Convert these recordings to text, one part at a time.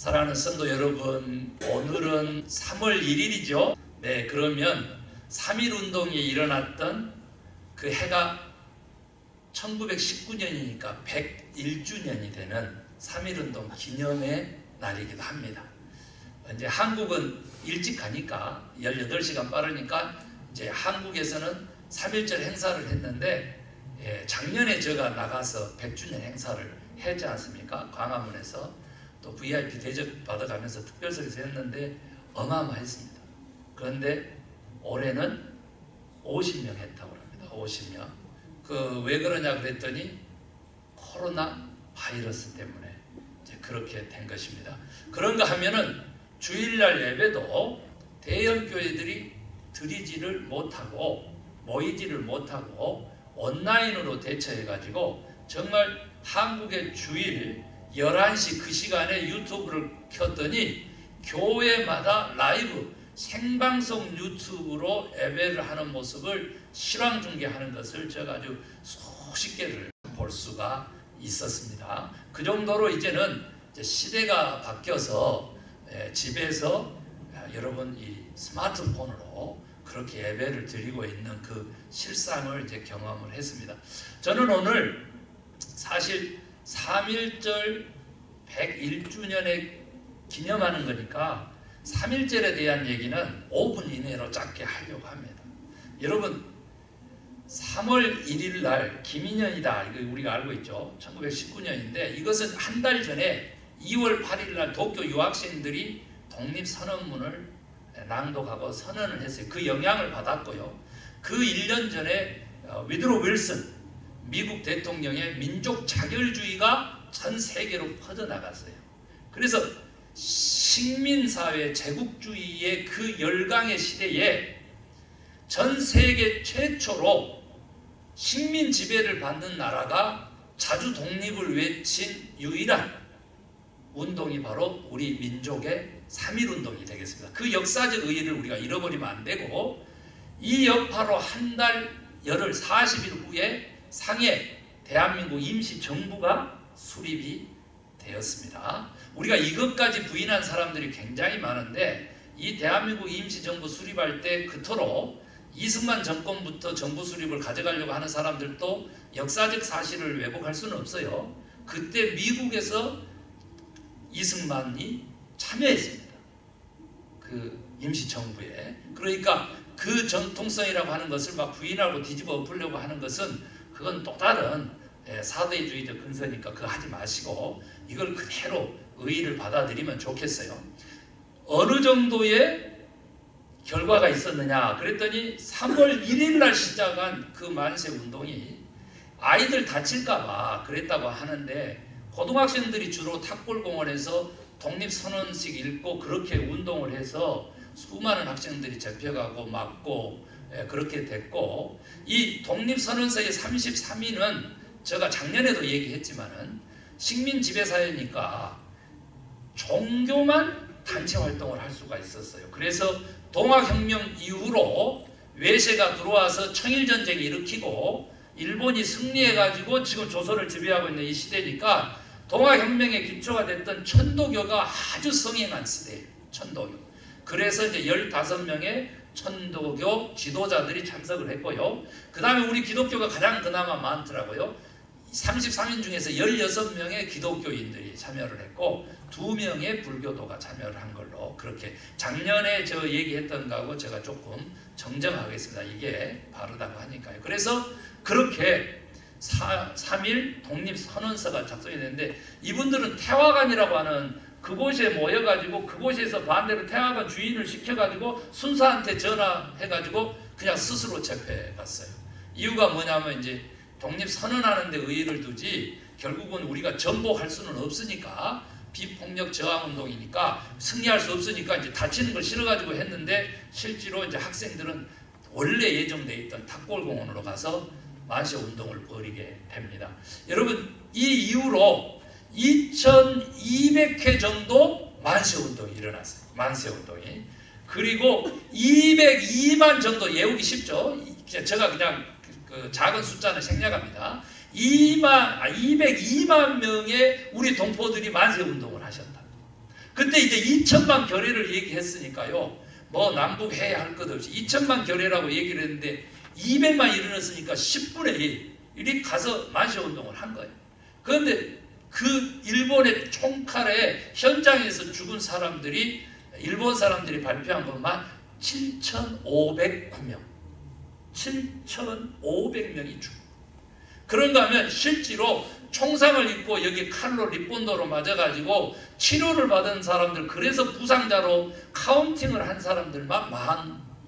사랑하는 성도 여러분, 오늘은 3월 1일이죠. 네, 그러면 3.1운동이 일어났던 그 해가 1919년이니까 101주년이 되는 3.1운동 기념의 날이기도 합니다. 이제 한국은 일찍 가니까 18시간 빠르니까 이제 한국에서는 3.1절 행사를 했는데, 작년에 제가 나가서 100주년 행사를 했지 않습니까? 광화문에서 또 VIP 대접 받아가면서 특별석에서 했는데 어마어마했습니다. 그런데 올해는 50명 했다고 합니다. 50명. 왜 그러냐 그랬더니 코로나 바이러스 때문에 이제 그렇게 된 것입니다. 그런가 하면은 주일날 예배도 대형 교회들이 드리지를 못하고 모이지를 못하고 온라인으로 대처해가지고 정말 한국의 주일 11시 그 시간에 유튜브를 켰더니 교회마다 라이브 생방송 유튜브로 예배를 하는 모습을 실황 중계하는 것을 제가 아주 수십 개를 볼 수가 있었습니다. 그 정도로 이제는 시대가 바뀌어서 집에서 여러분 이 스마트폰으로 그렇게 예배를 드리고 있는 그 실상을 이제 경험을 했습니다. 저는 오늘 사실 3.1절 101주년에 기념하는 거니까 3.1절에 대한 얘기는 5분 이내로 짧게 하려고 합니다. 여러분 3월 1일 날 김인년이다 이거 우리가 알고 있죠. 1919년인데 이것은 한 달 전에 2월 8일 날 도쿄 유학생들이 독립선언문을 낭독하고 선언을 했어요. 그 영향을 받았고요. 그 1년 전에 위드로 윌슨 미국 대통령의 민족 자결주의가 전 세계로 퍼져나갔어요. 그래서 식민사회 제국주의의 그 열강의 시대에 전 세계 최초로 식민 지배를 받는 나라가 자주 독립을 외친 유일한 운동이 바로 우리 민족의 3.1운동이 되겠습니다. 그 역사적 의의를 우리가 잃어버리면 안 되고, 이 여파로 한 달 열흘 40일 후에 상해 대한민국 임시정부가 수립이 되었습니다. 우리가 이것까지 부인한 사람들이 굉장히 많은데, 이 대한민국 임시정부 수립할 때 그토록 이승만 정권부터 정부 수립을 가져가려고 하는 사람들도 역사적 사실을 왜곡할 수는 없어요. 그때 미국에서 이승만이 참여했습니다. 그 임시정부에. 그러니까 그 정통성이라고 하는 것을 막 부인하고 뒤집어 엎으려고 하는 것은 그건 또 다른 사대주의적 근서니까 그거 하지 마시고 이걸 그대로 의의를 받아들이면 좋겠어요. 어느 정도의 결과가 있었느냐 그랬더니 3월 1일 날 시작한 그 만세운동이 아이들 다칠까봐 그랬다고 하는데, 고등학생들이 주로 탑골공원에서 독립선언식 읽고 그렇게 운동을 해서 수많은 학생들이 잡혀가고 맞고 그렇게 됐고, 이 독립선언서의 33위는 제가 작년에도 얘기했지만은 식민 지배사회니까 종교만 단체 활동을 할 수가 있었어요. 그래서 동학혁명 이후로 외세가 들어와서 청일전쟁을 일으키고 일본이 승리해가지고 지금 조선을 지배하고 있는 이 시대니까 동학혁명의 기초가 됐던 천도교가 아주 성행한 시대예요. 천도교. 그래서 이제 15명의 천도교 지도자들이 참석을 했고요. 그 다음에 우리 기독교가 가장 그나마 많더라고요. 33인 중에서 16명의 기독교인들이 참여를 했고 2명의 불교도가 참여를 한 걸로, 그렇게 작년에 저 얘기했던 거하고 제가 조금 정정하겠습니다. 이게 바르다고 하니까요. 그래서 그렇게 3.1 독립선언서가 작성이 됐는데, 이분들은 태화관이라고 하는 그곳에 모여가지고 그곳에서 반대로 태화관 주인을 시켜가지고 순사한테 전화해가지고 그냥 스스로 체포해갔어요. 이유가 뭐냐면 이제 독립선언하는데 의의를 두지 결국은 우리가 전복할 수는 없으니까, 비폭력 저항운동이니까 승리할 수 없으니까 이제 다치는 걸 싫어가지고 했는데, 실제로 이제 학생들은 원래 예정돼 있던 탑골공원으로 가서 만세운동을 벌이게 됩니다. 여러분 이 이후로 2200회 정도 만세운동이 일어났어요. 만세운동이. 그리고 202만 정도, 외우기 쉽죠. 제가 그냥 그 작은 숫자는 생략합니다. 202만 명의 우리 동포들이 만세운동을 하셨다. 그때 이제 2천만 결의를 얘기했으니까요. 뭐 남북 해야 할 것 없이 2천만 결의라고 얘기를 했는데 200만 일어났으니까 10분의 1 이리 가서 만세 운동을 한 거예요. 그런데 그 일본의 총칼에 현장에서 죽은 사람들이 일본 사람들이 발표한 것만 7,509명, 7,500명이 죽고, 그런가 하면 실제로 총상을 입고 여기 칼로 립본도로 맞아가지고 치료를 받은 사람들, 그래서 부상자로 카운팅을 한 사람들만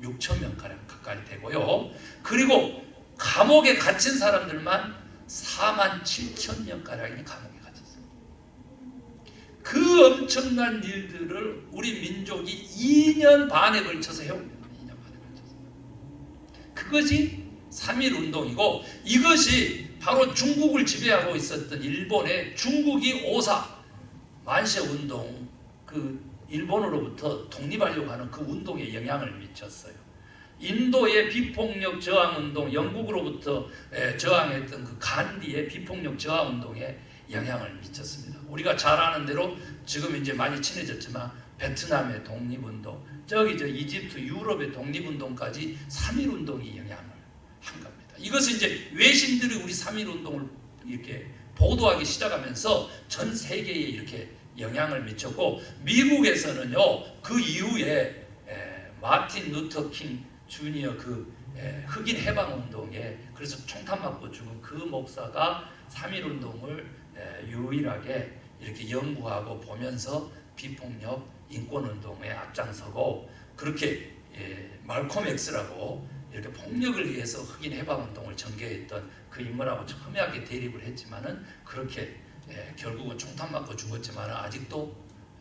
16,000명 가까이 되고요. 그리고 감옥에 갇힌 사람들만 47,000명 가량이 감옥에 갇혔어요. 그 엄청난 일들을 우리 민족이 2년 반에 걸쳐서 해옵니다. 2년 반에 걸쳐서. 그것이 3.1운동이고, 이것이 바로 중국을 지배하고 있었던 일본의 중국이 오사 만세운동, 그 일본으로부터 독립하려고 하는 그 운동에 영향을 미쳤어요. 인도의 비폭력 저항운동, 영국으로부터 저항했던 그 간디의 비폭력 저항운동에 영향을 미쳤습니다. 우리가 잘 아는 대로 지금 이제 많이 친해졌지만 베트남의 독립운동, 저기 저 이집트, 유럽의 독립운동까지 3.1운동이 영향을 한 겁니다. 이것은 이제 외신들이 우리 3.1운동을 이렇게 보도하기 시작하면서 전 세계에 이렇게 영향을 미쳤고, 미국에서는요 그 이후에 마틴 루터 킹 주니어 그 흑인 해방 운동에 그래서 총탄 맞고 죽은 그 목사가 3.1운동을 유일하게 이렇게 연구하고 보면서 비폭력 인권운동에 앞장서고, 그렇게 말콤 엑스라고 이렇게 폭력을 위해서 흑인 해방운동을 전개했던 그 인물하고 첨예하게 대립을 했지만은 그렇게 결국은 총탄 맞고 죽었지만 아직도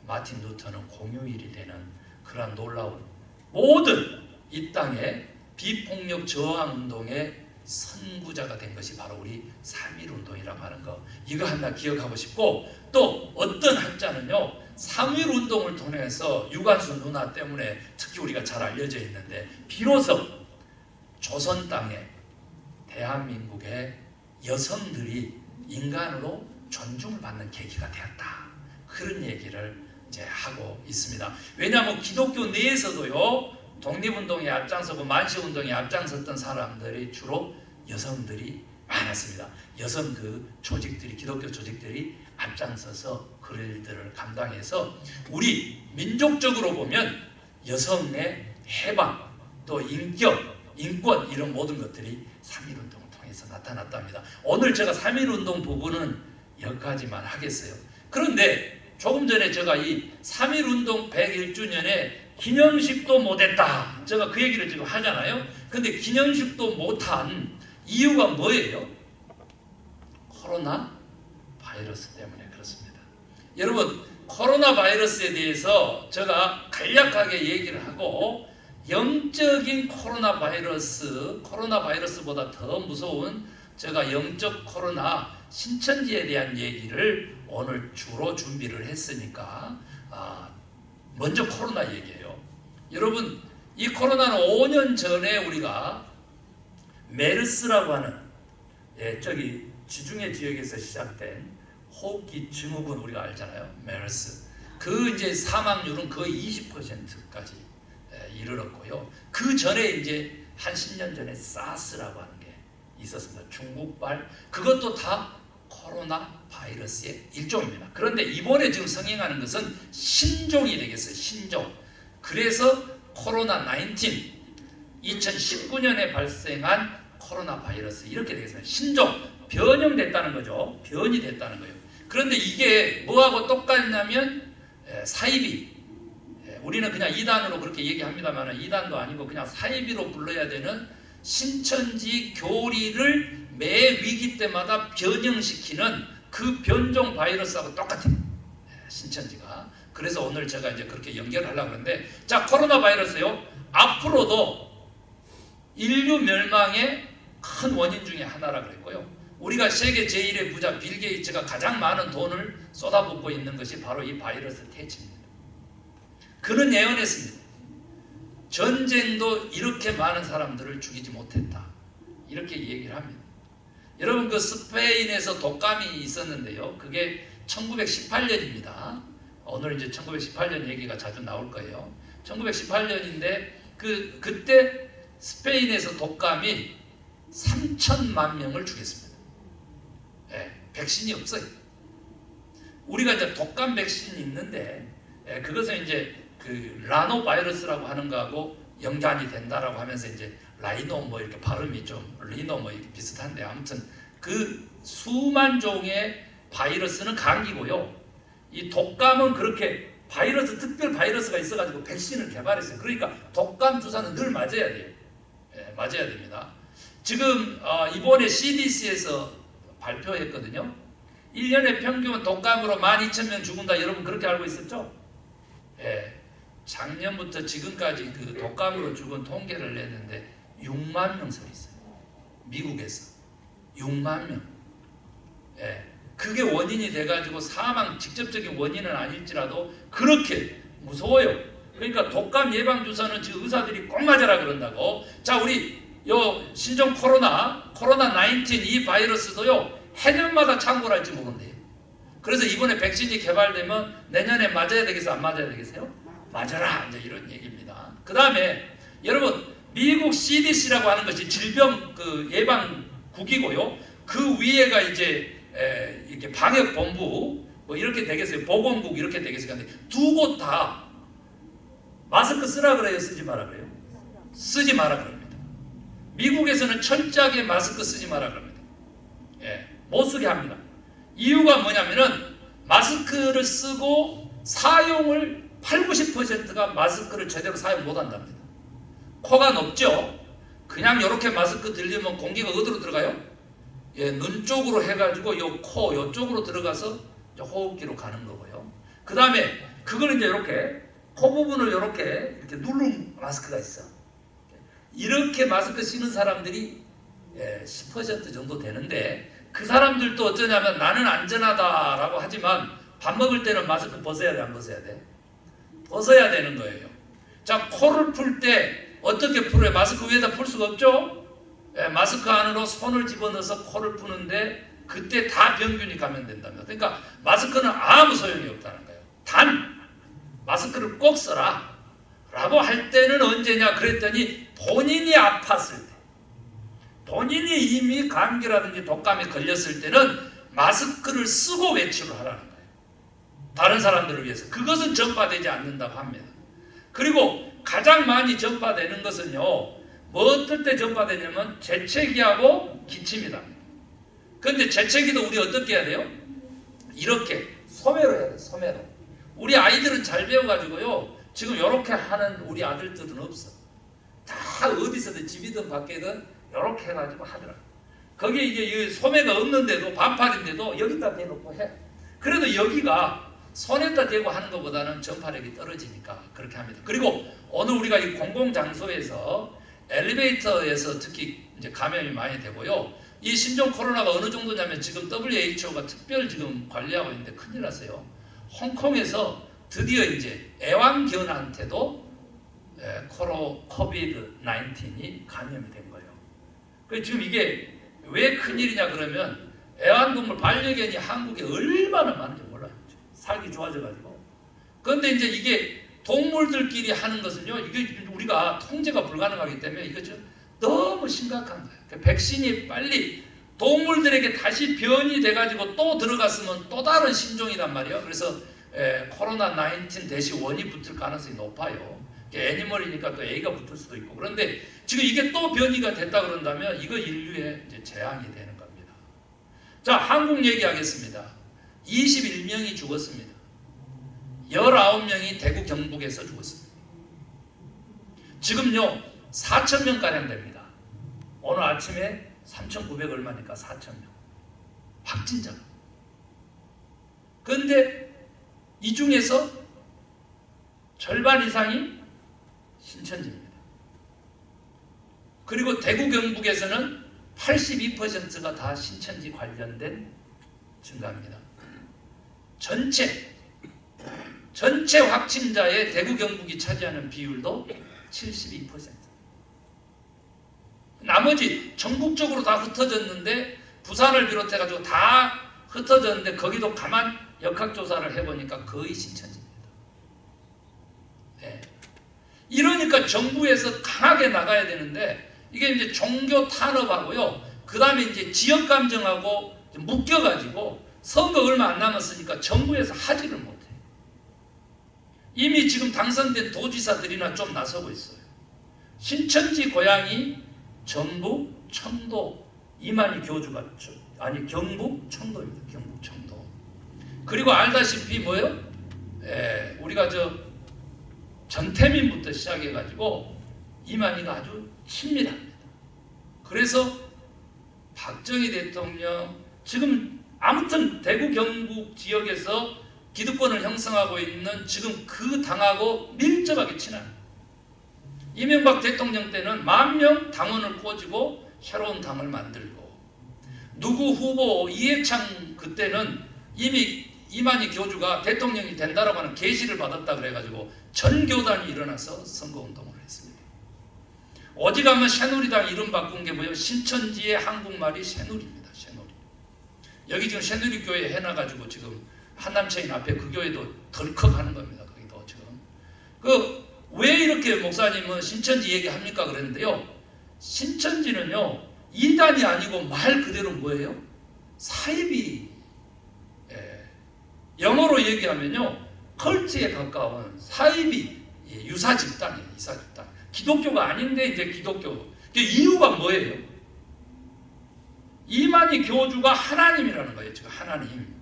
마틴 루터는 공휴일이 되는 그러한 놀라운, 모든 이 땅의 비폭력 저항운동의 선구자가 된 것이 바로 우리 3.1운동이라고 하는 거, 이거 하나 기억하고 싶고, 또 어떤 학자는요 3.1운동을 통해서 유관순 누나 때문에 특히 우리가 잘 알려져 있는데 비로소 조선 땅에 대한민국의 여성들이 인간으로 존중을 받는 계기가 되었다, 그런 얘기를 이제 하고 있습니다. 왜냐하면 기독교 내에서도요 독립운동에 앞장서고 만세운동에 앞장섰던 사람들이 주로 여성들이 많았습니다. 여성 그 조직들이, 기독교 조직들이 앞장서서 그 일들을 감당해서 우리 민족적으로 보면 여성의 해방, 또 인격, 인권, 이런 모든 것들이 3.1운동을 통해서 나타났답니다. 오늘 제가 3.1운동 부분은 여기까지만 하겠어요. 그런데 조금 전에 제가 이 3.1운동 101주년에 기념식도 못했다, 제가 그 얘기를 지금 하잖아요. 근데 기념식도 못한 이유가 뭐예요? 코로나 바이러스 때문에 그렇습니다. 여러분, 코로나 바이러스에 대해서 제가 간략하게 얘기를 하고, 영적인 코로나 바이러스보다 더 무서운 제가 영적 코로나 신천지에 대한 얘기를 오늘 주로 준비를 했으니까 먼저 코로나 얘기예요. 여러분, 이 코로나는 5년 전에 우리가 메르스라고 하는 저기 지중해 지역에서 시작된 호흡기 증후군 우리가 알잖아요. 메르스. 그 이제 사망률은 거의 20%까지 이르렀고요. 그 전에 이제 한 10년 전에 사스라고 하는 게 있었습니다. 중국발. 그것도 다 코로나 바이러스의 일종입니다. 그런데 이번에 지금 성행하는 것은 신종이 되겠어요. 신종. 그래서 코로나 19, 2019년에 발생한 코로나 바이러스, 이렇게 되겠습니다. 신종, 변형됐다는 거죠. 변이 됐다는 거예요. 그런데 이게 뭐하고 똑같냐면 사이비, 우리는 그냥 2단으로 그렇게 얘기합니다만 2단도 아니고 그냥 사이비로 불러야 되는 신천지 교리를 매 위기 때마다 변형시키는 그 변종 바이러스하고 똑같아요. 신천지가. 그래서 오늘 제가 이제 그렇게 연결하려고 하는데, 자, 코로나 바이러스요. 앞으로도 인류 멸망의 큰 원인 중에 하나라 그랬고요. 우리가 세계 제1의 부자 빌 게이츠가 가장 많은 돈을 쏟아붓고 있는 것이 바로 이 바이러스 퇴치입니다. 그는 예언했습니다. 전쟁도 이렇게 많은 사람들을 죽이지 못했다, 이렇게 얘기를 합니다. 여러분, 그 스페인에서 독감이 있었는데요. 그게 1918년입니다. 오늘 이제 1918년 얘기가 자주 나올 거예요. 1918년인데 그때 스페인에서 독감이 3천만 명을 죽였습니다. 예, 백신이 없어요. 우리가 이제 독감 백신이 있는데 그것은 이제 그 라노 바이러스라고 하는 거하고 연관이 된다라고 하면서 이제 라이노 뭐 이렇게 발음이 좀 리노 뭐 이렇게 비슷한데 아무튼 그 수만 종의 바이러스는 감기고요. 이 독감은 그렇게 특별 바이러스가 있어가지고 백신을 개발했어요. 그러니까 독감 주사는 늘 맞아야 돼요. 예, 맞아야 됩니다. 지금 이번에 CDC에서 발표했거든요. 1년에 평균 독감으로 12,000명 죽는다. 여러분 그렇게 알고 있었죠? 예, 작년부터 지금까지 그 독감으로 죽은 통계를 냈는데 6만 명 서 있어요. 미국에서 6만 명. 예, 그게 원인이 돼가지고 사망 직접적인 원인은 아닐지라도 그렇게 무서워요. 그러니까 독감 예방 주사는 지금 의사들이 꼭 맞아라 그런다고. 자, 우리 요 신종 코로나 19 이 바이러스도요 해년마다 창궐 할지 모른대요. 그래서 이번에 백신이 개발되면 내년에 맞아야 되겠어요? 안 맞아야 되겠어요? 맞아라, 이제 이런 얘기입니다. 그 다음에 여러분 미국 CDC라고 하는 것이 질병 그 예방국이고요. 그 위에가 이제 이렇게 방역본부 뭐 이렇게 되겠어요. 보건국 이렇게 되겠어요. 근데 두 곳 다 마스크 쓰라 그래요? 쓰지 마라 그래요? 쓰지 마라 그럽니다. 미국에서는 철저하게 마스크 쓰지 마라 그럽니다. 예, 못 쓰게 합니다. 이유가 뭐냐면은 마스크를 쓰고 사용을 80~90%가 마스크를 제대로 사용 못 한답니다. 코가 높죠? 그냥 이렇게 마스크 들리면 공기가 어디로 들어가요? 예, 눈 쪽으로 해가지고 요 코 요쪽으로 들어가서 호흡기로 가는 거고요. 그 다음에 그걸 이제 이렇게 코 부분을 이렇게 누른 마스크가 있어. 이렇게 마스크 쓰는 사람들이 10% 정도 되는데 그 사람들도 어쩌냐면 나는 안전하다라고 하지만 밥 먹을 때는 마스크 벗어야 돼, 안 벗어야 돼? 벗어야 되는 거예요. 자, 코를 풀 때 어떻게 풀어요? 마스크 위에다 풀 수가 없죠? 마스크 안으로 손을 집어넣어서 코를 푸는데 그때 다 병균이 감염된답니다. 그러니까 마스크는 아무 소용이 없다는 거예요. 단 마스크를 꼭 써라 라고 할 때는 언제냐 그랬더니 본인이 아팠을 때, 본인이 이미 감기라든지 독감에 걸렸을 때는 마스크를 쓰고 외출을 하라는 거예요. 다른 사람들을 위해서. 그것은 전파되지 않는다고 합니다. 그리고 가장 많이 전파되는 것은요, 뭐 어떨 때 전파되냐면 재채기하고 기침이다. 그런데 재채기도 우리 어떻게 해야 돼요? 이렇게 소매로 해야 돼요. 소매로. 우리 아이들은 잘 배워가지고요, 지금 이렇게 하는 우리 아들들은 없어. 다 어디서든 집이든 밖에든 이렇게 해가지고 하더라고요. 거기에 이제 소매가 없는데도 반팔인데도 여기다 대놓고 해. 그래도 여기가 손에다 대고 하는 것보다는 전파력이 떨어지니까 그렇게 합니다. 그리고 오늘 우리가 이 공공장소에서 엘리베이터에서 특히 이제 감염이 많이 되고요. 이 신종 코로나가 어느 정도냐면 지금 WHO가 특별 지금 관리하고 있는데 큰일 났어요. 홍콩에서 드디어 이제 애완견한테도 코비드-19이 감염이 된 거예요. 그래서 지금 이게 왜 큰일이냐 그러면 애완동물 반려견이 한국에 얼마나 많은지 몰라요. 살기 좋아져가지고. 그런데 이제 이게 동물들끼리 하는 것은요, 이게 우리가 통제가 불가능하기 때문에 이거 너무 심각한 거예요. 그러니까 백신이 빨리 동물들에게 다시 변이 돼가지고 또 들어갔으면 또 다른 신종이란 말이에요. 그래서 코로나19 대시 원이 붙을 가능성이 높아요. 애니멀이니까 또 A가 붙을 수도 있고. 그런데 지금 이게 또 변이가 됐다 그런다면 이거 인류의 이제 재앙이 되는 겁니다. 자, 한국 얘기하겠습니다. 21명이 죽었습니다. 19명이 대구 경북에서 죽었습니다. 지금요 4,000명가량 됩니다. 오늘 아침에 3,900 얼마니까 4,000명 확진자가. 그런데 이 중에서 절반 이상이 신천지입니다. 그리고 대구 경북에서는 82%가 다 신천지 관련된 증가입니다. 전체 확진자의 대구 경북이 차지하는 비율도 72%. 나머지 전국적으로 다 흩어졌는데 부산을 비롯해가지고 다 흩어졌는데 거기도 가만 역학조사를 해보니까 거의 신천지. 그러니까 정부에서 강하게 나가야 되는데 이게 이제 종교 탄압하고요. 그 다음에 이제 지역 감정하고 묶여가지고 선거 얼마 안 남았으니까 정부에서 하지를 못해. 이미 지금 당선된 도지사들이나 좀 나서고 있어요. 신천지 고향이 전북, 청도, 이만희 교주가 경북, 청도입니다. 경북, 청도. 그리고 알다시피 뭐요? 우리가 전태민부터 시작해가지고 이만희가 아주 친밀합니다. 그래서 박정희 대통령 지금 아무튼 대구 경북 지역에서 기득권을 형성하고 있는 지금 그 당하고 밀접하게 친합니다. 이명박 대통령 때는 10,000명 당원을 꽂고 새로운 당을 만들고 누구 후보 이해창 그때는 이미 이만희 교주가 대통령이 된다라고 하는 계시를 받았다 그래가지고 전 교단이 일어나서 선거운동을 했습니다. 어지간하면 새누리당 이름 바꾼 게 뭐예요? 신천지의 한국말이 새누리입니다. 새누리. 여기 지금 새누리 교회 해놔가지고 지금 한남체인 앞에 그 교회도 덜컥 하는 겁니다. 거기도 지금 왜 이렇게 목사님은 신천지 얘기합니까? 그랬는데요. 신천지는요 이단이 아니고 말 그대로 뭐예요? 사이비. 영어로 얘기하면요 컬트에 가까운 사이비 유사 집단이에요. 유사 집단. 기독교가 아닌데 이제 기독교. 이유가 뭐예요? 이만희 교주가 하나님이라는 거예요. 지금 하나님.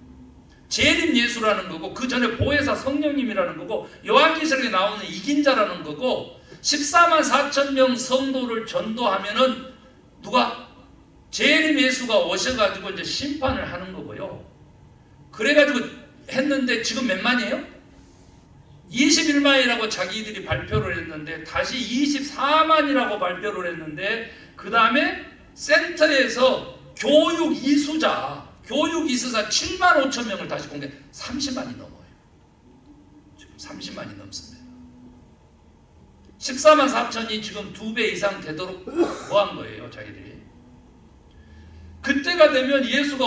재림 예수라는 거고 그 전에 보혜사 성령님이라는 거고 요한계시록에 나오는 이긴 자라는 거고 14만 4천 명 성도를 전도하면은 누가 재림 예수가 오셔가지고 이제 심판을 하는 거고요. 그래가지고 했는데 지금 몇 만이에요? 21만이라고 자기들이 발표를 했는데 다시 24만이라고 발표를 했는데 그 다음에 센터에서 교육 이수자 7만 5천 명을 다시 공개 30만이 넘어요. 지금 30만이 넘습니다. 14만 4천이 지금 2배 이상 되도록 뭐한 거예요 자기들이. 그때가 되면 예수가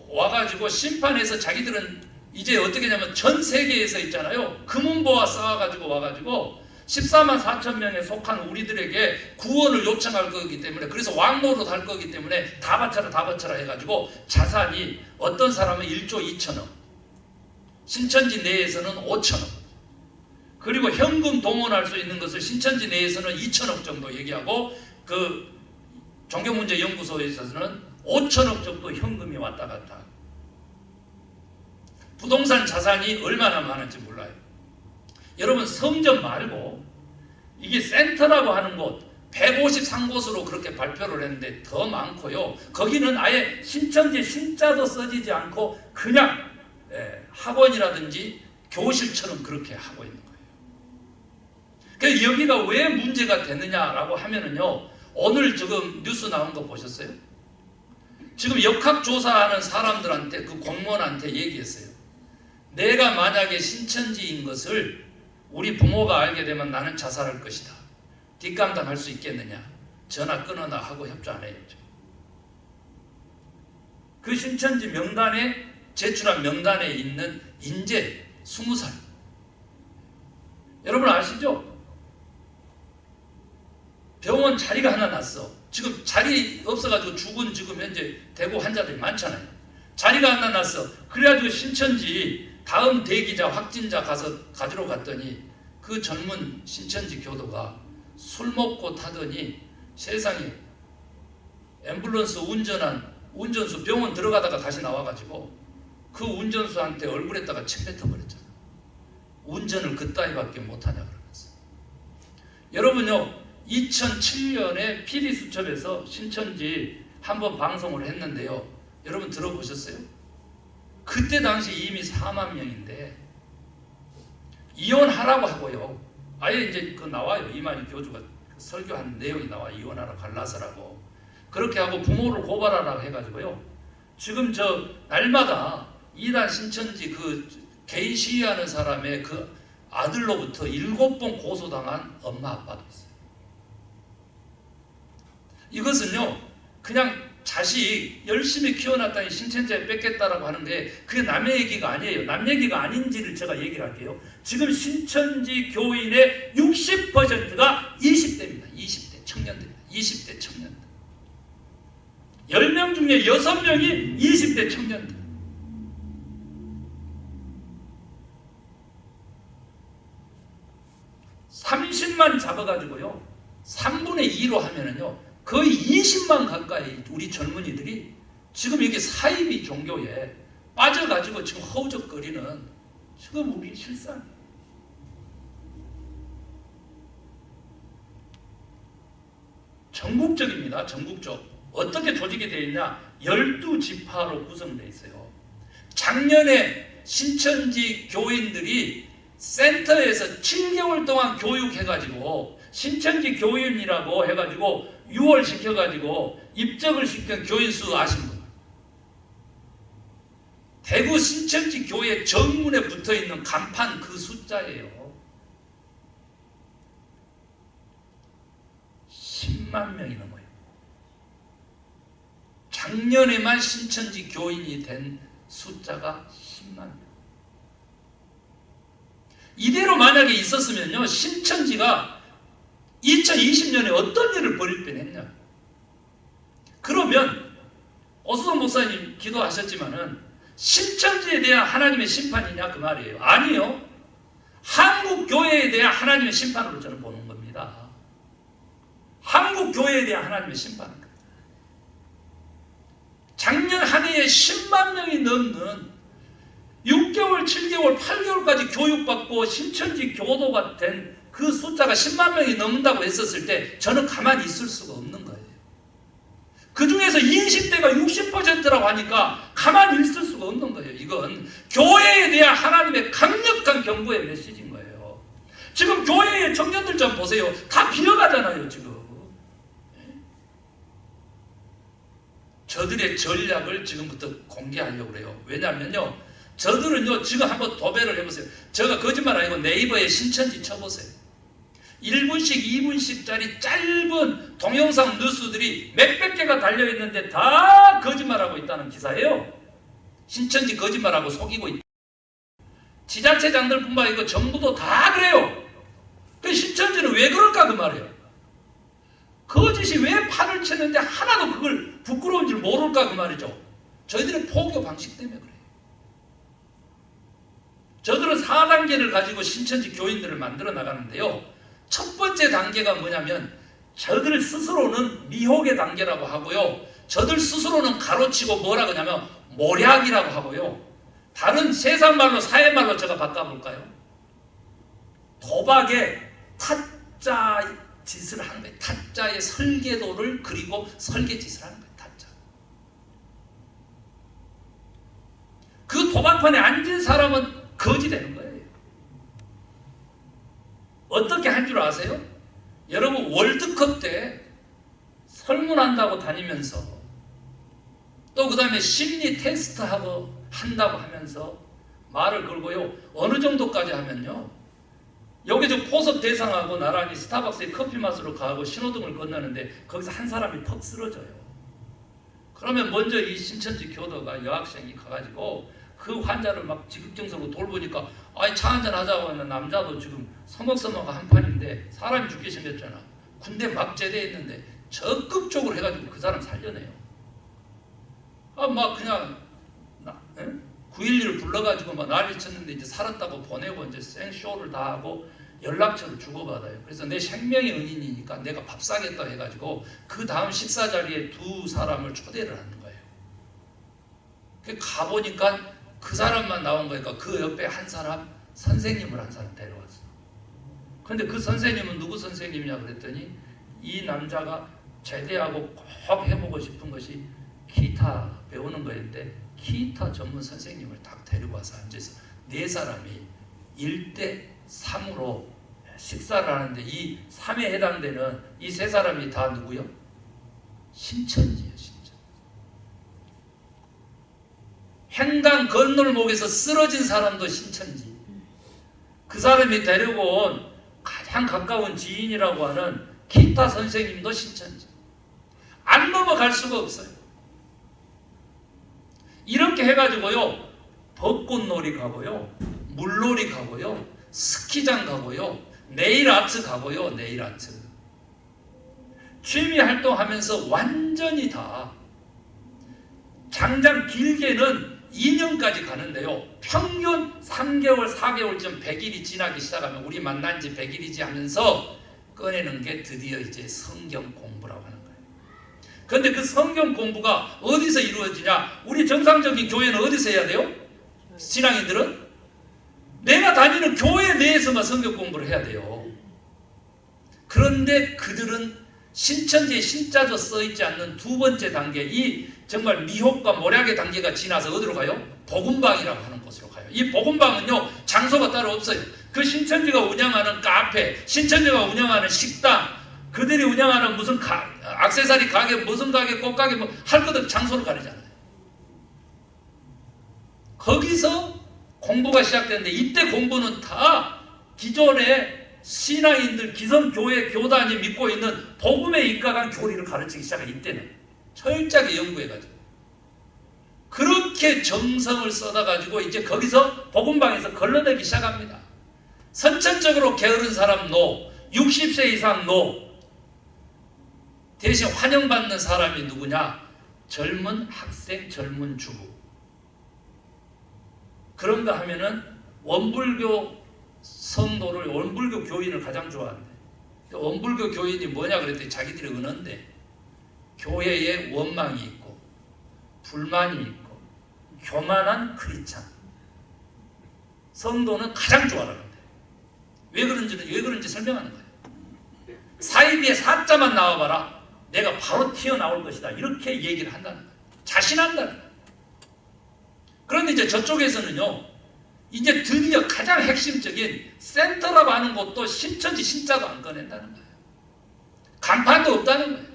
와가지고 심판해서 자기들은 이제 어떻게 하냐면 전 세계에서 있잖아요. 금은보화 쌓아가지고 와가지고 14만 4천 명에 속한 우리들에게 구원을 요청할 거기 때문에 그래서 왕노릇 할 거기 때문에 다 바쳐라 해가지고 자산이 어떤 사람은 1조 2천억 신천지 내에서는 5천억 그리고 현금 동원할 수 있는 것을 신천지 내에서는 2천억 정도 얘기하고 그 종교문제연구소에서는 5천억 정도 현금이 왔다 갔다. 부동산 자산이 얼마나 많은지 몰라요. 여러분 성전 말고 이게 센터라고 하는 곳 153곳으로 그렇게 발표를 했는데 더 많고요. 거기는 아예 신천지 신자도 써지지 않고 그냥 학원이라든지 교실처럼 그렇게 하고 있는 거예요. 그러니까 여기가 왜 문제가 되느냐라고 하면은요. 오늘 지금 뉴스 나온 거 보셨어요? 지금 역학조사하는 사람들한테 그 공무원한테 얘기했어요. 내가 만약에 신천지인 것을 우리 부모가 알게 되면 나는 자살할 것이다. 뒷감당할 수 있겠느냐? 전화 끊어놔 하고 협조 안 해요. 그 신천지 명단에 제출한 명단에 있는 인재 20살. 여러분 아시죠? 병원 자리가 하나 났어. 지금 자리 없어가지고 죽은 지금 현재 대구 환자들이 많잖아요. 자리가 하나 났어. 그래가지고 신천지 다음 대기자 확진자 가서 가지러 갔더니 그 젊은 신천지 교도가 술 먹고 타더니 세상에 앰뷸런스 운전한 운전수 병원 들어가다가 다시 나와가지고 그 운전수한테 얼굴에다가 침 뱉어버렸잖아. 운전을 그따위밖에 못하냐 그러면서. 여러분요 2007년에 PD수첩에서 신천지 한번 방송을 했는데요. 여러분 들어보셨어요? 그때 당시 이미 4만 명인데 이혼하라고 하고요. 아예 이제 그 나와요. 이만희 교주가 설교한 내용이 나와. 이혼하라 갈라서라고. 그렇게 하고 부모를 고발하라고 해가지고요. 지금 날마다 이단 신천지 그 개인 시위하는 사람의 그 아들로부터 7번 고소당한 엄마 아빠도 있어요. 이것은요 그냥 자식 열심히 키워놨다니 신천지에 뺏겠다라고 하는데 그게 남의 얘기가 아니에요. 남 얘기가 아닌지를 제가 얘기를 할게요. 지금 신천지 교인의 60%가 20대입니다. 20대 청년들입니다. 20대 청년들. 10명 중에 6명이 20대 청년들. (30만) 잡아가지고요 3분의 2로 하면은요 거의 20만 가까이 우리 젊은이들이 지금 이게 사이비 종교에 빠져가지고 지금 허우적거리는 지금 우리 실상이에요. 전국적입니다. 전국적. 어떻게 조직이 되어 있냐? 12지파로 구성되어 있어요. 작년에 신천지 교인들이 센터에서 7개월 동안 교육해가지고 신천지 교인이라고 해가지고 6월 시켜가지고 입적을 시킨 교인 수 아신 분? 대구 신천지 교회 정문에 붙어있는 간판 그 숫자예요. 10만 명이 넘어요. 작년에만 신천지 교인이 된 숫자가 10만 명. 이대로 만약에 있었으면요 신천지가 2020년에 어떤 일을 벌일 뻔했냐? 그러면 오수동 목사님 기도하셨지만은 신천지에 대한 하나님의 심판이냐 그 말이에요. 아니요. 한국 교회에 대한 하나님의 심판으로 저는 보는 겁니다. 한국 교회에 대한 하나님의 심판. 작년 한 해에 10만 명이 넘는 6개월, 7개월, 8개월까지 교육받고 신천지 교도가 된 그 숫자가 10만 명이 넘는다고 했었을 때 저는 가만히 있을 수가 없는 거예요. 그 중에서 20대가 60%라고 하니까 가만히 있을 수가 없는 거예요. 이건 교회에 대한 하나님의 강력한 경고의 메시지인 거예요. 지금 교회의 청년들 좀 보세요. 다 비어가잖아요 지금. 저들의 전략을 지금부터 공개하려고 그래요. 왜냐하면요 저들은요 지금 한번 도배를 해보세요. 제가 거짓말 아니고 네이버에 신천지 쳐보세요. 1분씩 2분씩짜리 짧은 동영상 뉴스들이 몇백 개가 달려있는데 다 거짓말하고 있다는 기사예요. 신천지 거짓말하고 속이고 있다. 지자체장들 뿐만 아니고 정부도 다 그래요. 그 신천지는 왜 그럴까 그 말이에요. 거짓이 왜 판을 치는데 하나도 그걸 부끄러운 줄 모를까 그 말이죠. 저희들의 포교 방식 때문에 그래요. 저들은 4단계를 가지고 신천지 교인들을 만들어 나가는데요. 첫 번째 단계가 뭐냐면 저들 스스로는 미혹의 단계라고 하고요. 저들 스스로는 가로치고 뭐라고 하냐면 모략이라고 하고요. 다른 세상말로 사회말로 제가 바꿔볼까요? 도박에 타짜 짓을 하는 거예요. 타짜의 설계도를 그리고 설계짓을 하는 거예요. 타짜. 그 도박판에 앉은 사람은 거지 되는 거예요. 어떻게 할 줄 아세요? 여러분 월드컵 때 설문한다고 다니면서 또 그 다음에 심리 테스트하고 한다고 하면서 말을 걸고요. 어느 정도까지 하면요. 여기 저 포섭 대상하고 나란히 스타벅스에 커피 마시러 가고 신호등을 건너는데 거기서 한 사람이 퍽 쓰러져요. 그러면 먼저 이 신천지 교도가 여학생이 가가지고 그 환자를 막 지극정성으로 돌보니까 아이 차 한잔 하자고 하는 남자도 지금 서먹서먹 한 판인데 사람이 죽게 생겼잖아. 군대 막 제대했는데 적극적으로 해가지고 그 사람 살려내요. 막 그냥 911을 불러가지고 막 난리 쳤는데 이제 살았다고 보내고 이제 생쇼를 다 하고 연락처를 주고받아요. 그래서 내 생명의 은인이니까 내가 밥 사겠다 해가지고 그 다음 식사 자리에 두 사람을 초대를 하는 거예요. 가보니까 그 사람만 나온 거니까 그 옆에 한 사람 선생님을 한 사람 데려왔어. 그런데 그 선생님은 누구 선생님이냐 그랬더니 이 남자가 제대하고 꼭 해보고 싶은 것이 기타 배우는 거였는데 기타 전문 선생님을 딱 데리고 와서 앉아서 네 사람이 1대3으로 식사를 하는데 이 3에 해당되는 이 세 사람이 다 누구요? 신천지예요. 행당 건널목에서 쓰러진 사람도 신천지. 그 사람이 데리고 온 가장 가까운 지인이라고 하는 기타 선생님도 신천지. 안 넘어갈 수가 없어요. 이렇게 해가지고요 벚꽃놀이 가고요, 물놀이 가고요, 스키장 가고요, 네일 아트 가고요, 네일 아트. 취미 활동하면서 완전히 다 장장 길게는 2년까지 가는데요. 평균 3개월, 4개월쯤 100일이 지나기 시작하면 우리 만난 지 100일이지 하면서 꺼내는 게 드디어 이제 성경 공부라고 하는 거예요. 그런데 그 성경 공부가 어디서 이루어지냐? 우리 정상적인 교회는 어디서 해야 돼요? 신앙인들은 내가 다니는 교회 내에서만 성경 공부를 해야 돼요. 그런데 그들은 신천지에 신자조 써있지 않는 두 번째 단계, 이 정말 미혹과 모략의 단계가 지나서 어디로 가요? 복음방이라고 하는 곳으로 가요. 이 복음방은요 장소가 따로 없어요. 그 신천지가 운영하는 카페, 신천지가 운영하는 식당, 그들이 운영하는 무슨 액세서리 가게, 무슨 가게, 꽃가게 뭐 할 것 없이 장소를 가리잖아요. 거기서 공부가 시작되는데 이때 공부는 다 기존의 신앙인들, 기성교회 교단이 믿고 있는 복음에 입각한 교리를 가르치기 시작한 이때는 철저하게 연구해가지고 그렇게 정성을 쏟아가지고 이제 거기서 복음방에서 걸러내기 시작합니다. 선천적으로 게으른 사람 노, 60세 이상 노, 대신 환영받는 사람이 누구냐? 젊은 학생, 젊은 주부. 그런가 하면은 원불교 성도를, 원불교 교인을 가장 좋아한대. 원불교 교인이 뭐냐 그랬더니 자기들이 은은데 교회에 원망이 있고 불만이 있고 교만한 크리스찬 성도는 가장 좋아하는데 왜 그런지 설명하는 거예요. 사이비에 사자만 나와봐라, 내가 바로 튀어나올 것이다, 이렇게 얘기를 한다는 거예요. 자신한다는 거예요. 그런데 이제 저쪽에서는요, 이제 드디어 가장 핵심적인 센터라고 하는 곳도 신천지 신자도 안 꺼낸다는 거예요. 간판도 없다는 거예요.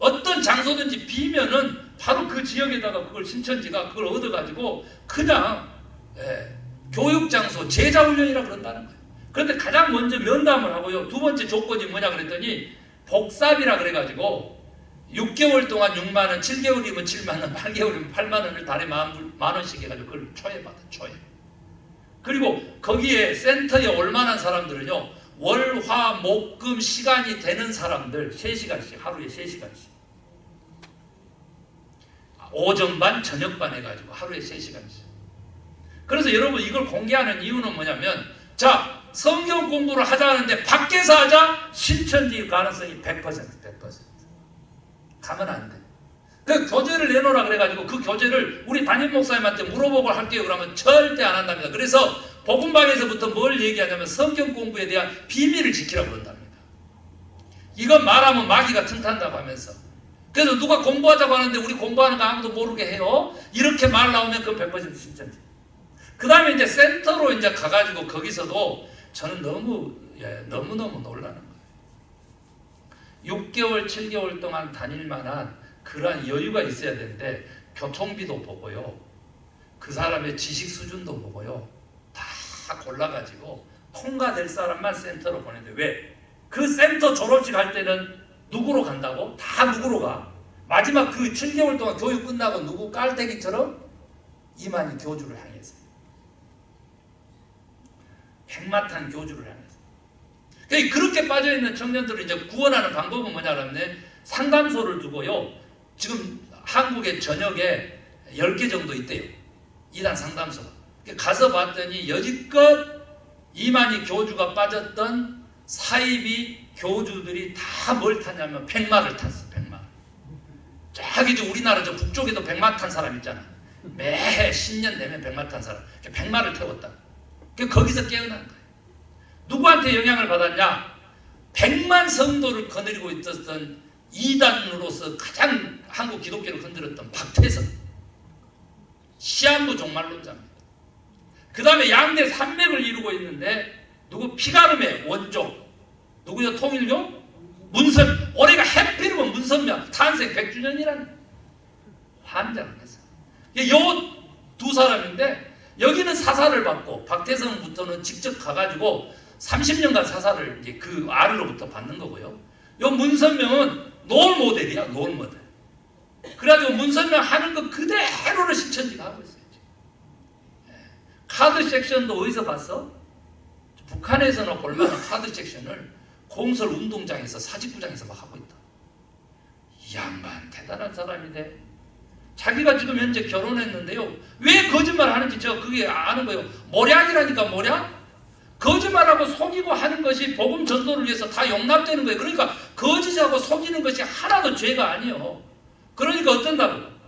어떤 장소든지 비면은 바로 그 지역에다가 그걸 신천지가 그걸 얻어가지고 그냥 교육장소, 제자훈련이라 그런다는 거예요. 그런데 가장 먼저 면담을 하고요. 두 번째 조건이 뭐냐 그랬더니 복삽이라 그래가지고 6개월 동안 6만 원, 7개월이면 7만 원, 8개월이면 8만 원을 달에 만 원씩 해가지고 그걸 초회받아, 초회. 그리고 거기에 센터에 올 만한 사람들은요, 월, 화, 목, 금 시간이 되는 사람들 3시간씩, 하루에 3시간씩. 오전반, 저녁반 해가지고 하루에 3시간씩. 그래서 여러분 이걸 공개하는 이유는 뭐냐면, 자, 성경 공부를 하자는데 밖에서 하자? 신천지 가능성이 100%. 가면 안 돼. 그 교재를 내놓으라 그래가지고 그 교재를 우리 담임 목사님한테 물어보고 할게요 그러면 절대 안 한답니다. 그래서 복음방에서부터 뭘 얘기하냐면 성경 공부에 대한 비밀을 지키라고 그런답니다. 이건 말하면 마귀가 틈탄다고 하면서. 그래서 누가 공부하자고 하는데 우리 공부하는 거 아무도 모르게 해요. 이렇게 말 나오면 그건 100% 신천지. 그 다음에 이제 센터로 이제 가가지고 거기서도 저는 너무너무 놀라는 거예요. 6개월, 7개월 동안 다닐 만한 그러한 여유가 있어야 되는데 교통비도 보고요, 그 사람의 지식 수준도 보고요, 다 골라가지고 통과될 사람만 센터로 보내는데 왜? 그 센터 졸업식 할 때는 누구로 간다고? 다 누구로 가? 마지막 그 7개월 동안 교육 끝나고 누구 깔때기처럼 이만희 교주를 향해서, 백마탄 교주를 향해서. 그렇게 빠져있는 청년들을 이제 구원하는 방법은 뭐냐 그러면 상담소를 두고요. 지금 한국에 전역에 10개 정도 있대요. 이단 상담소가. 가서 봤더니 여지껏 이만희 교주가 빠졌던 사이비 교주들이 다 뭘 탔냐면 백마를 탔어. 백마. 저기 우리나라 저 북쪽에도 백마 탄 사람 있잖아. 매 10년 내면 백마 탄 사람. 백마를 태웠다. 거기서 깨어난 거야. 누구한테 영향을 받았냐? 100만 성도를 거느리고 있었던 이단으로서 가장 한국 기독교를 건드렸던 박태선, 시한부 종말론자입니다. 그 다음에 양대 산맥을 이루고 있는데 누구? 피가름의 원조 누구요? 통일교? 문선. 올해가 해필이면 문선명 탄생 100주년이라는 환장을 했어요. 요 두 사람인데 여기는 사사를 받고 박태선부터는 직접 가가지고 30년간 사사를 이제 그 아래로부터 받는 거고요. 요 문선명은 롤 모델이야, 롤 모델. 그래가지고 문선명 하는 거 그대로를 신천지가 하고 있어요. 카드 섹션도 어디서 봤어? 북한에서는 볼만한 카드 섹션을 공설 운동장에서 사직구장에서 막 하고 있다. 이 양반 대단한 사람인데 자기가 지금 현재 결혼했는데요. 왜 거짓말 하는지 저 그게 아는 거예요. 모략이라니까 모략? 거짓말하고 속이고 하는 것이 복음 전도를 위해서 다 용납되는 거예요. 그러니까 거짓하고 속이는 것이 하나도 죄가 아니에요. 그러니까 어떤다고?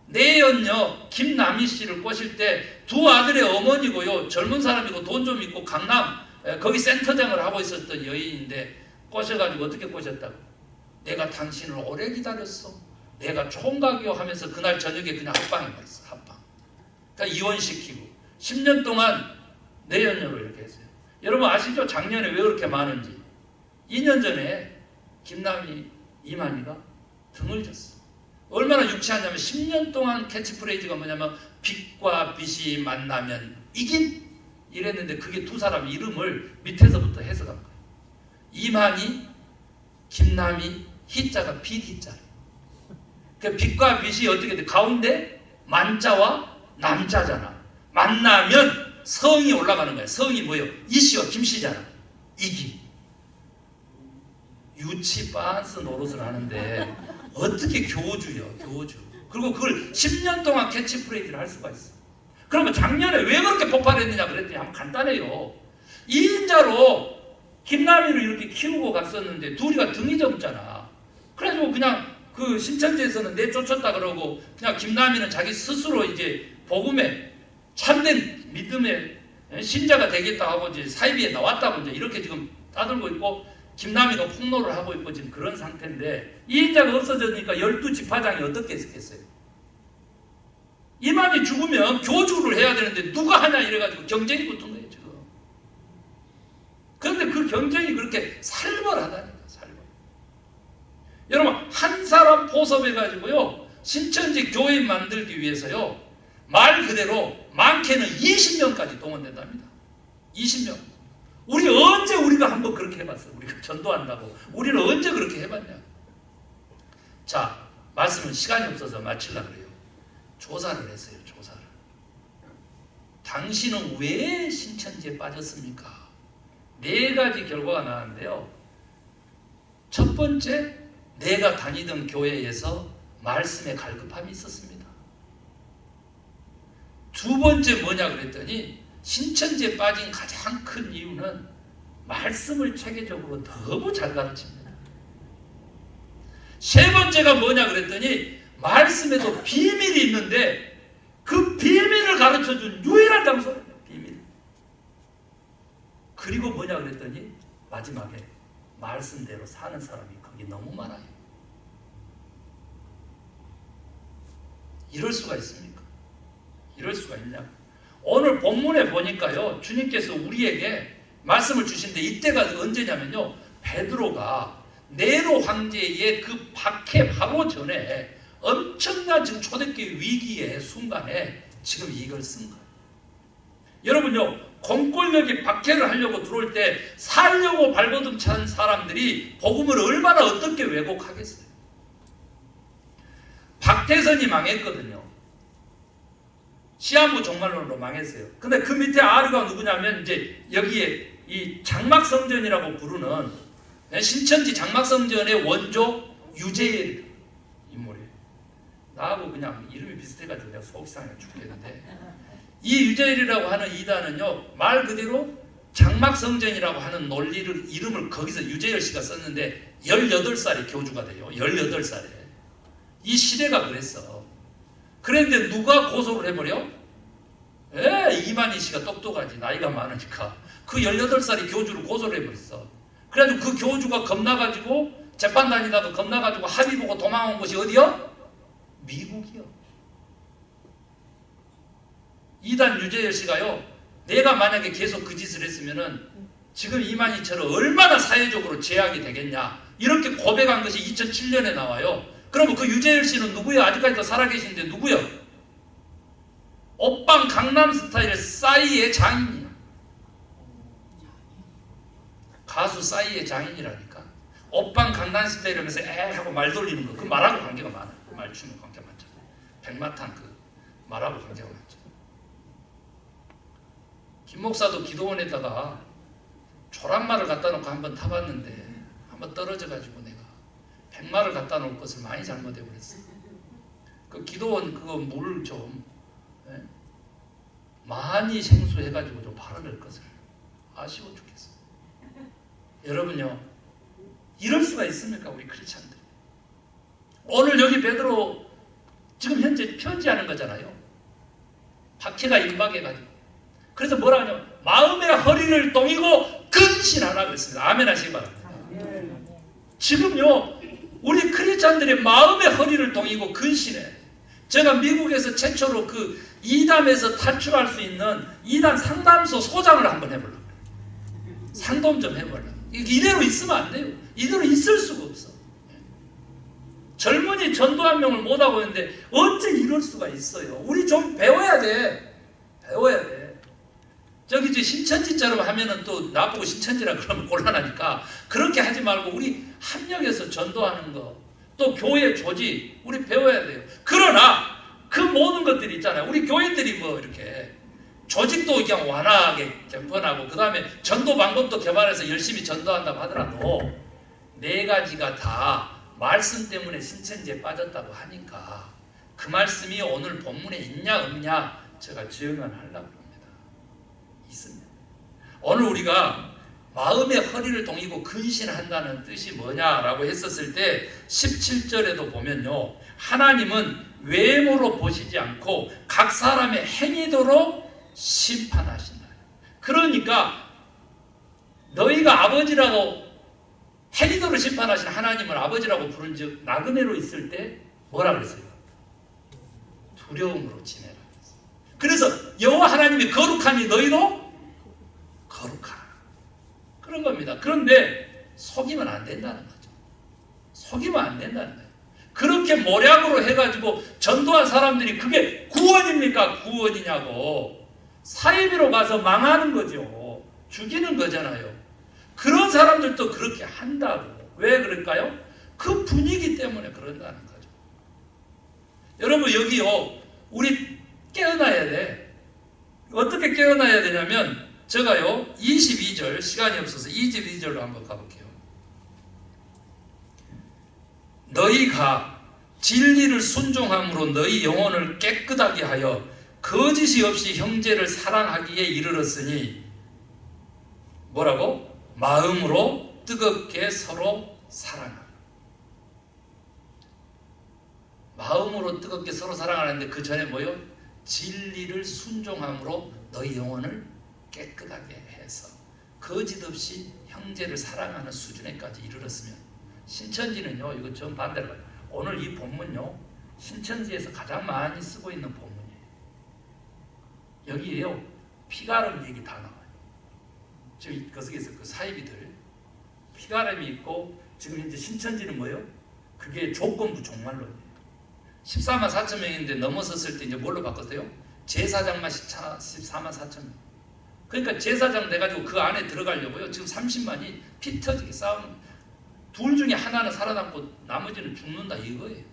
내연녀 김남희 씨를 꼬실 때 두 아들의 어머니고요. 젊은 사람이고 돈 좀 있고 강남 거기 센터장을 하고 있었던 여인인데 꼬셔가지고 어떻게 꼬셨다고? 내가 당신을 오래 기다렸어. 내가 총각이요 하면서 그날 저녁에 그냥 합방해버렸어. 합방. 그러니까 이혼시키고 10년 동안 내연녀로 이렇게 했어요. 여러분 아시죠? 작년에 왜 그렇게 많은지. 2년 전에 김남희 이만희가 등을 졌어. 얼마나 유치하냐면 10년 동안 캐치프레이즈가 뭐냐면 빛과 빛이 만나면 이긴 이랬는데 그게 두 사람 이름을 밑에서부터 해석한 거예요. 이만희, 김남희, 희자가 빛희자래. 그 빛과 빛이 어떻게 돼? 가운데 만자와 남자잖아. 만나면 성이 올라가는 거야. 성이 뭐예요? 이씨와 김씨잖아. 이기. 유치 빤스 노릇을 하는데 어떻게 교주요? 교주. 그리고 그걸 10년 동안 캐치프레이즈를 할 수가 있어. 그러면 작년에 왜 그렇게 폭발했느냐 그랬더니 한번 간단해요. 2인자로 김남희를 이렇게 키우고 갔었는데 둘이가 등이 접잖아. 그래가지고 그냥 그 신천지에서는 내쫓았다 그러고 그냥 김남희는 자기 스스로 이제 복음에 참된 믿음의 신자가 되겠다 하고 이제 사이비에 나왔다고 이제 이렇게 지금 따들고 있고 김남희가 폭로를 하고 있고 지금 그런 상태인데 이인자가 없어지니까 12지파장이 어떻게 했겠어요? 이만희 죽으면 교주를 해야 되는데 누가 하냐 이래가지고 경쟁이 붙은 거예요 지금. 그런데 그 경쟁이 그렇게 살벌하다니까 살벌. 여러분 한 사람 포섭해가지고요 신천지 교인 만들기 위해서요 말 그대로 많게는 20명까지 동원된답니다. 20명. 우리가 한번 그렇게 해봤어. 우리가 전도한다고. 우리는 언제 그렇게 해봤냐. 자, 말씀은 시간이 없어서 마치려고 그래요. 조사를 했어요. 조사를. 당신은 왜 신천지에 빠졌습니까? 4가지 결과가 나왔는데요. 첫 번째, 내가 다니던 교회에서 말씀에 갈급함이 있었습니다. 두 번째 뭐냐 그랬더니 신천지에 빠진 가장 큰 이유는 말씀을 체계적으로 너무 잘 가르칩니다. 세 번째가 뭐냐 그랬더니 말씀에도 비밀이 있는데 그 비밀을 가르쳐준 유일한 장소예요. 비밀. 그리고 뭐냐 그랬더니 마지막에 말씀대로 사는 사람이 거기 너무 많아요. 이럴 수가 있습니까? 이럴 수가 있냐? 오늘 본문에 보니까요 주님께서 우리에게 말씀을 주신데 이때가 언제냐면요 베드로가 네로 황제의 그 박해 바로 전에 엄청난 지금 초대교회 위기의 순간에 지금 이걸 쓴 거예요. 여러분요 공권력이 박해를 하려고 들어올 때 살려고 발버둥 찬 사람들이 복음을 얼마나 어떻게 왜곡하겠어요. 박태선이 망했거든요. 시한부 종말론으로 망했어요. 근데 그 밑에 아류가 누구냐면 이제 여기에 이 장막성전이라고 부르는 신천지 장막성전의 원조 유재열 인물이에요. 나하고 그냥 이름이 비슷해가지고 내가 속이 상해 죽겠는데 이 유재열이라고 하는 이단은요 말 그대로 장막성전이라고 하는 논리를 이름을 거기서 유재열 씨가 썼는데 18살에 교주가 돼요. 18살에. 이 시대가 그랬어. 그런데 누가 고소를 해버려? 이만희 씨가 똑똑하지. 나이가 많으니까. 그 18살이 교주를 고소를 해버렸어. 그래가지고 그 교주가 겁나가지고 재판 다니다가 겁나가지고 합의 보고 도망온 곳이 어디요? 미국이요. 이단 유재열 씨가요. 내가 만약에 계속 그 짓을 했으면은 지금 이만희처럼 얼마나 사회적으로 제약이 되겠냐. 이렇게 고백한 것이 2007년에 나와요. 그러면 그 유재열 씨는 누구요? 아직까지도 살아계신데 누구요? 오빵 강남스타일 싸이의 장인이야. 가수 싸이의 장인이라니까. 오빵 강남스타일 이러면서 하고 말 돌리는 거. 그 말하고 관계가 많아. 말춤에 관계 많죠. 백마탄 그 말하고 관계가 많죠. 김 목사도 기도원에다가 조란말을 갖다 놓고 한번 타봤는데 한번 떨어져가지고 내가 백마를 갖다 놓을 것을 많이 잘못해버렸어. 그 기도원 그거 물 좀 많이 생수해가지고 좀 팔아낼 것을. 아쉬워 죽겠어. 여러분요, 이럴 수가 있습니까? 우리 크리스찬들. 오늘 여기 베드로 지금 현재 편지하는 거잖아요. 박해가 임박해가지고. 그래서 뭐라 하냐면 마음의 허리를 동이고 근신하라 그랬습니다. 아멘 하시기 바랍니다. 지금요 우리 크리스찬들이 마음의 허리를 동이고 근신해. 제가 미국에서 최초로 그 이담에서 탈출할 수 있는 이단 상담소 소장을 한번 해보려고. 상담 좀 해보려고. 이대로 있으면 안 돼요. 이대로 있을 수가 없어. 젊은이 전도 한 명을 못하고 있는데 어째 이럴 수가 있어요. 우리 좀 배워야 돼. 배워야 돼. 저기 이제 신천지처럼 하면은 또 나보고 신천지라 그러면 곤란하니까 그렇게 하지 말고 우리 합력해서 전도하는 거, 또 교회 조직 우리 배워야 돼요. 그러나 그 모든 것들이 있잖아요. 우리 교인들이 뭐 이렇게 조직도 그냥 완화하게 개편하고 그 다음에 전도 방법도 개발해서 열심히 전도한다고 하더라도 네 가지가 다 말씀 때문에 신천지에 빠졌다고 하니까 그 말씀이 오늘 본문에 있냐 없냐 제가 증언하려고 합니다. 있습니다. 오늘 우리가 마음의 허리를 동이고 근신한다는 뜻이 뭐냐라고 했었을 때 17절에도 보면요, 하나님은 외모로 보시지 않고 각 사람의 행위대로 심판하신다. 그러니까 너희가 아버지라고 행위대로 심판하신 하나님을 아버지라고 부른즉 나그네로 있을 때 뭐라 그랬어요? 두려움으로 지내라. 그래서 여호와 하나님이 거룩하니 너희도 거룩하라. 그런 겁니다. 그런데 속이면 안 된다는 거죠. 속이면 안 된다는 거예요. 그렇게 모략으로 해가지고 전도한 사람들이 그게 구원입니까? 구원이냐고. 사이비로 가서 망하는 거죠. 죽이는 거잖아요. 그런 사람들도 그렇게 한다고. 왜 그럴까요? 그 분위기 때문에 그런다는 거죠. 여러분 여기요, 우리 깨어나야 돼. 어떻게 깨어나야 되냐면 제가요 22절, 시간이 없어서 22절로 한번 가볼게요. 너희가 진리를 순종함으로 너희 영혼을 깨끗하게 하여 거짓이 없이 형제를 사랑하기에 이르렀으니 뭐라고? 마음으로 뜨겁게 서로 사랑하라. 마음으로 뜨겁게 서로 사랑하는데 그 전에 뭐요? 진리를 순종함으로 너희 영혼을 깨끗하게 해서 거짓 없이 형제를 사랑하는 수준에까지 이르렀으면, 신천지는요 이거 좀 반대로 가요. 오늘 이 본문요 신천지에서 가장 많이 쓰고 있는 본문이에요. 여기에요 피가름 얘기 다 나와요. 지금 그 속에서 그 사이비들 피가름이 있고, 지금 현재 신천지는 뭐예요? 그게 조건부 종말론이에요. 14만 4천 명인데 넘어섰을 때 이제 뭘로 바꿨어요? 제사장만 14만 4천 명. 그러니까 제사장 돼가지고 그 안에 들어가려고요. 지금 30만이 피 터지게 싸우는 거예요. 둘 중에 하나는 살아남고 나머지는 죽는다 이거예요.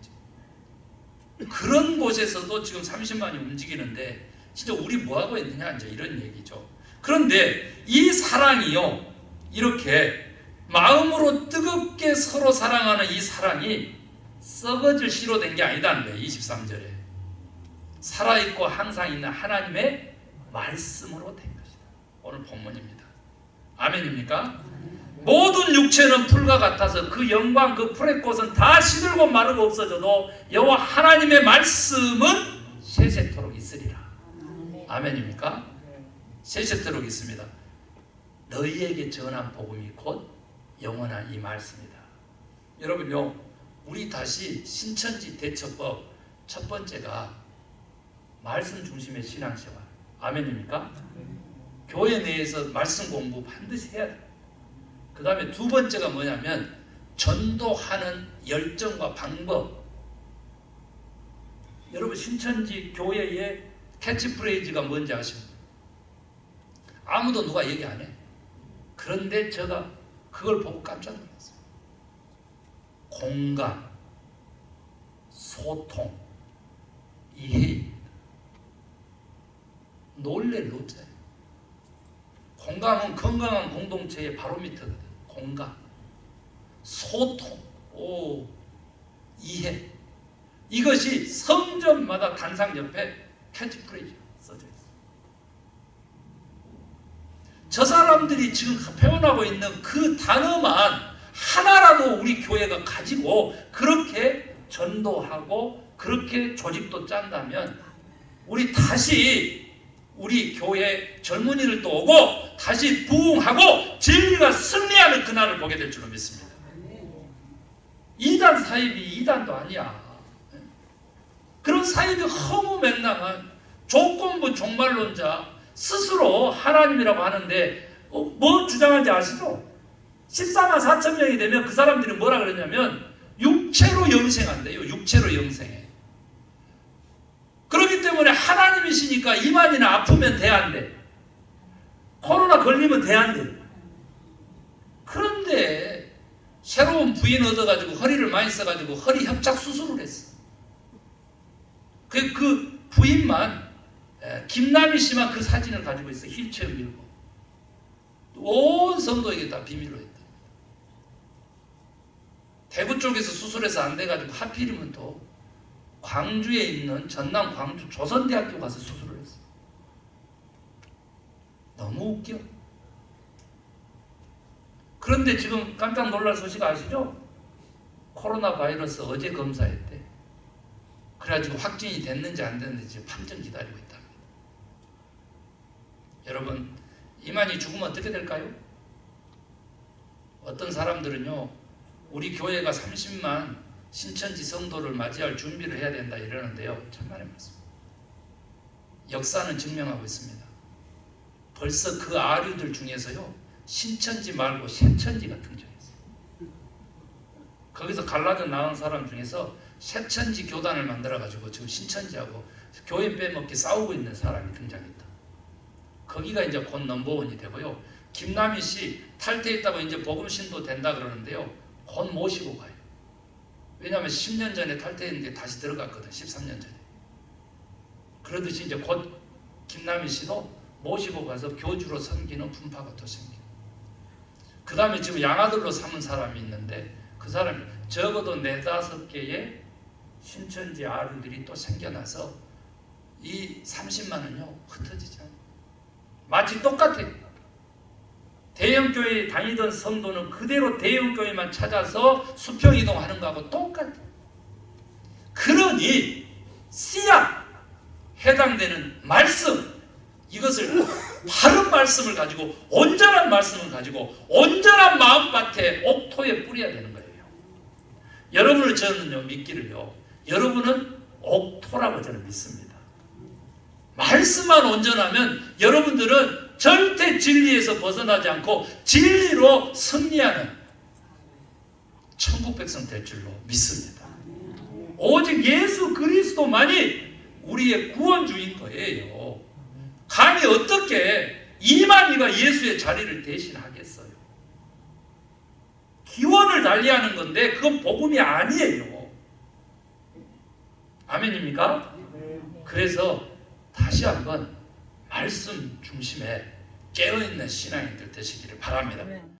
그런 곳에서도 지금 30만이 움직이는데 진짜 우리 뭐하고 있느냐 이제 이런 얘기죠. 그런데 이 사랑이요, 이렇게 마음으로 뜨겁게 서로 사랑하는 이 사랑이 썩어질 씨로 된 게 아니다는 거예요. 23절에 살아있고 항상 있는 하나님의 말씀으로 된 것이다. 오늘 본문입니다. 아멘입니까? 모든 육체는 풀과 같아서 그 영광 그 풀의 꽃은 다 시들고 마르고 없어져도 여호와 하나님의 말씀은 세세토록 있으리라. 아멘입니까? 세세토록 있습니다. 너희에게 전한 복음이 곧 영원한 이 말씀이다. 여러분요, 우리 다시 신천지 대처법 첫 번째가 말씀 중심의 신앙생활. 아멘입니까? 교회 내에서 말씀 공부 반드시 해야 돼요. 그 다음에 두 번째가 뭐냐면 전도하는 열정과 방법. 여러분 신천지 교회의 캐치프레이즈가 뭔지 아십니까? 아무도 누가 얘기 안 해. 그런데 제가 그걸 보고 깜짝 놀랐어요. 공감, 소통, 이해입니다. 놀래 노자예요. 공감은 건강한 공동체의 바로미터거든. 공감, 소통, 이해. 이것이 성전마다 단상 옆에 캐치프레이즈가 써져 있어요. 저 사람들이 지금 표현하고 있는 그 단어만 하나라도 우리 교회가 가지고 그렇게 전도하고 그렇게 조직도 짠다면 우리 다시 우리 교회 젊은이들도 오고 다시 부흥하고 진리가 승리하는 그날을 보게 될 줄로 믿습니다. 이단 사입이 이단도 아니야. 그런 사입이 허무맹랑한 조건부 종말론자 스스로 하나님이라고 하는데 뭐 주장하는지 아시죠? 14만 4천 명이 되면 그 사람들이 뭐라 그러냐면 육체로 영생한대요. 육체로 영생해. 그렇기 때문에 하나님이시니까 이만이나 아프면 돼, 안 돼? 코로나 걸리면 돼, 안 돼? 그런데 새로운 부인 얻어가지고 허리를 많이 써가지고 허리 협착 수술을 했어. 그 부인만 김남희 씨만 그 사진을 가지고 있어. 휠체어 밀고 온 성도에게 다 비밀로 했다. 대구 쪽에서 수술해서 안 돼가지고 하필이면 또 광주에 있는 전남 광주 조선대학교 가서 수술을 했어. 너무 웃겨. 그런데 지금 깜짝 놀랄 소식 아시죠? 코로나 바이러스 어제 검사했대. 그래가지고 확진이 됐는지 안 됐는지 지금 판정 기다리고 있답니다. 여러분, 이만희 죽으면 어떻게 될까요? 어떤 사람들은요, 우리 교회가 30만 신천지 성도를 맞이할 준비를 해야 된다 이러는데요. 천만의 말씀. 역사는 증명하고 있습니다. 벌써 그 아류들 중에서요, 신천지 말고 새천지가 등장했어요. 거기서 갈라져 나온 사람 중에서 새천지 교단을 만들어가지고 지금 신천지하고 교인 빼먹기 싸우고 있는 사람이 등장했다. 거기가 이제 곧 넘버원이 되고요. 김남희 씨 탈퇴했다고 이제 복음 신도 된다 그러는데요. 곧 모시고 가요. 왜냐하면 10년 전에 탈퇴했는데 다시 들어갔거든. 13년 전에. 그러듯이 이제 곧 김남희 씨도 모시고 가서 교주로 섬기는 분파가 또 생겨. 그 다음에 지금 양아들로 삼은 사람이 있는데 그 사람이 적어도 4-5개의 신천지 아류들이 또 생겨나서 이 30만은요 흩어지지 않아요. 마치 똑같아요. 대형교회에 다니던 성도는 그대로 대형교회만 찾아서 수평이동하는 거하고 똑같아요. 그러니 씨앗 해당되는 말씀, 이것을 바른 말씀을 가지고 온전한 말씀을 가지고 온전한 마음밭에 옥토에 뿌려야 되는 거예요. 여러분을 저는요 믿기를요, 여러분은 옥토라고 저는 믿습니다. 말씀만 온전하면 여러분들은 절대 진리에서 벗어나지 않고 진리로 승리하는 천국 백성 될 줄로 믿습니다. 오직 예수 그리스도만이 우리의 구원주인 거예요. 감히 어떻게 이만희가 예수의 자리를 대신하겠어요? 기원을 달리하는 건데 그건 복음이 아니에요. 아멘입니까? 그래서 다시 한번 말씀 중심에 깨어있는 신앙인들 되시기를 바랍니다.